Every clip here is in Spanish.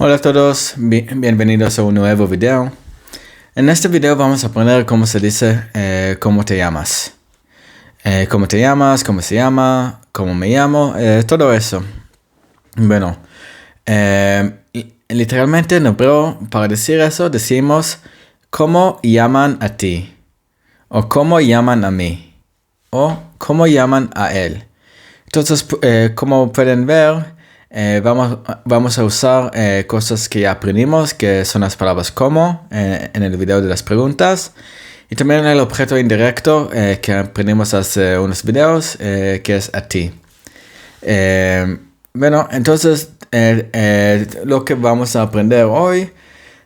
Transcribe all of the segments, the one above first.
Hola a todos, bienvenidos a un nuevo video. En este video vamos a aprender cómo se dice cómo te llamas. Cómo te llamas, cómo se llama, cómo me llamo, todo eso. Bueno, literalmente en hebreo para decir eso decimos cómo llaman a ti, o cómo llaman a mí, o cómo llaman a él. Entonces, como pueden ver, vamos a usar cosas que ya aprendimos, que son las palabras como en el video de las preguntas, y también el objeto indirecto que aprendimos hace unos videos, que es a ti. Bueno, entonces lo que vamos a aprender hoy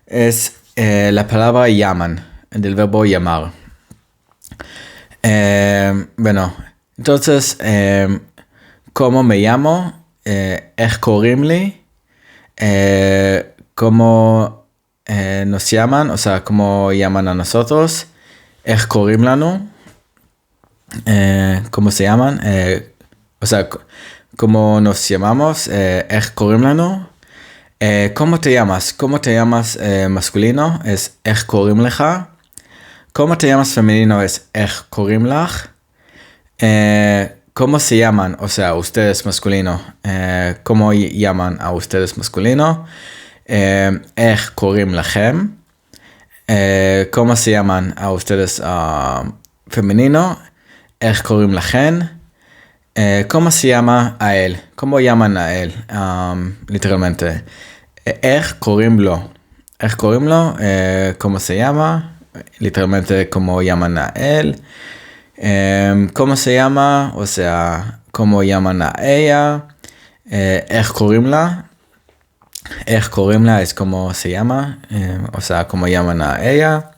es la palabra llaman, del verbo llamar. Bueno, entonces, ¿cómo me llamo? איך קוראים לי? ¿Cómo nos llaman? O sea, ¿cómo llaman a nosotros? איך קוראים לנו? ¿Cómo se llaman? O sea, ¿cómo nos llamamos? איך קוראים לנו? ¿Cómo te llamas? ¿Cómo te llamas masculino? Es איך קוראים לך? ¿Cómo te llamas femenino? Es איך קוראים לך? ¿Cómo se llaman? O sea, ustedes masculino. ¿Cómo llaman a ustedes masculino? איך קוראים לכם? ¿Cómo se llaman a ustedes femenino? איך קוראים לכן? ¿Cómo se llama a él? ¿Cómo llaman a él? Literalmente. איך קוראים לו? איך קוראים לו? ¿Cómo se llama? Literalmente, ¿cómo llaman a él? ¿Cómo se llama? O sea, ¿cómo llaman a ella? איך קוראים לה? איך קוראים לה es ¿cómo se llama? O sea, ¿cómo llaman a ella?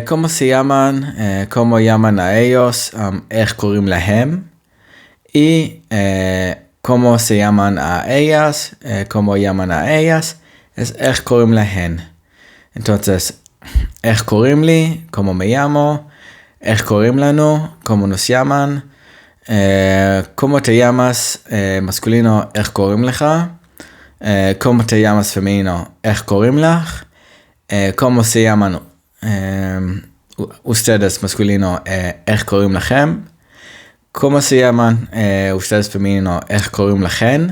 ¿Cómo se llaman? ¿Cómo llaman a ellos? איך קוראים להם? Y ¿cómo se llaman a ellas? ¿Cómo llaman a ellas? Es איך קוראים להן. Entonces, איך קוראים לי? ¿Cómo me llamo? איך קוראים לנו? ¿Cómo nos llaman? ¿Cómo te llamas masculino? איך קוראים לך? ¿Cómo te llamas femenino? איך קוראים לך? ¿Cómo se llaman ustedes masculino? איך קוראים לכם? ¿Cómo se llaman ustedes femenino? איך קוראים לכן?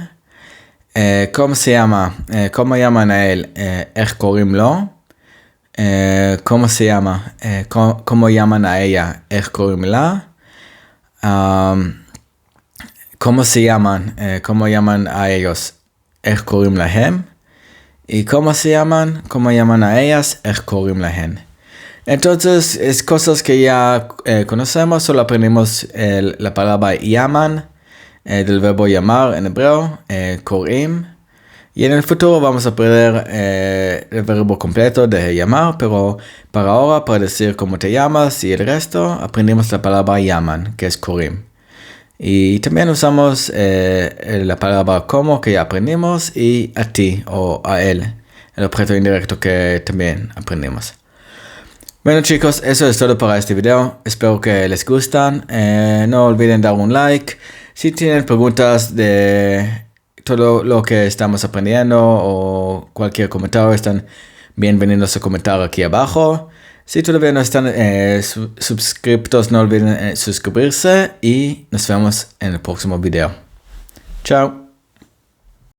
¿Cómo se llama? ¿Cómo llaman a él? איך קוראים לו? ¿Cómo se llama? ¿Cómo llaman a ella? איך קוראים לה? ¿Cómo se llaman? ¿Cómo llaman a ellos? איך קוראים להם? ¿Y cómo se llaman? ¿Cómo llaman a ellas? איך קוראים להן? Entonces, es cosas que ya conocemos, solo aprendimos la palabra llaman, del verbo llamar en hebreo, קוראים. Y en el futuro vamos a aprender el verbo completo de llamar, pero para ahora, para decir cómo te llamas y el resto, aprendimos la palabra llaman, que es קוראים. Y también usamos la palabra como, que ya aprendimos, y a ti o a él, el objeto indirecto que también aprendimos. Bueno chicos, eso es todo para este video. Espero que les gustan. No olviden dar un like. Si tienen preguntas de todo lo que estamos aprendiendo o cualquier comentario, están bienvenidos a comentar aquí abajo. Si todavía no están suscriptos, no olviden suscribirse y nos vemos en el próximo video. Chao.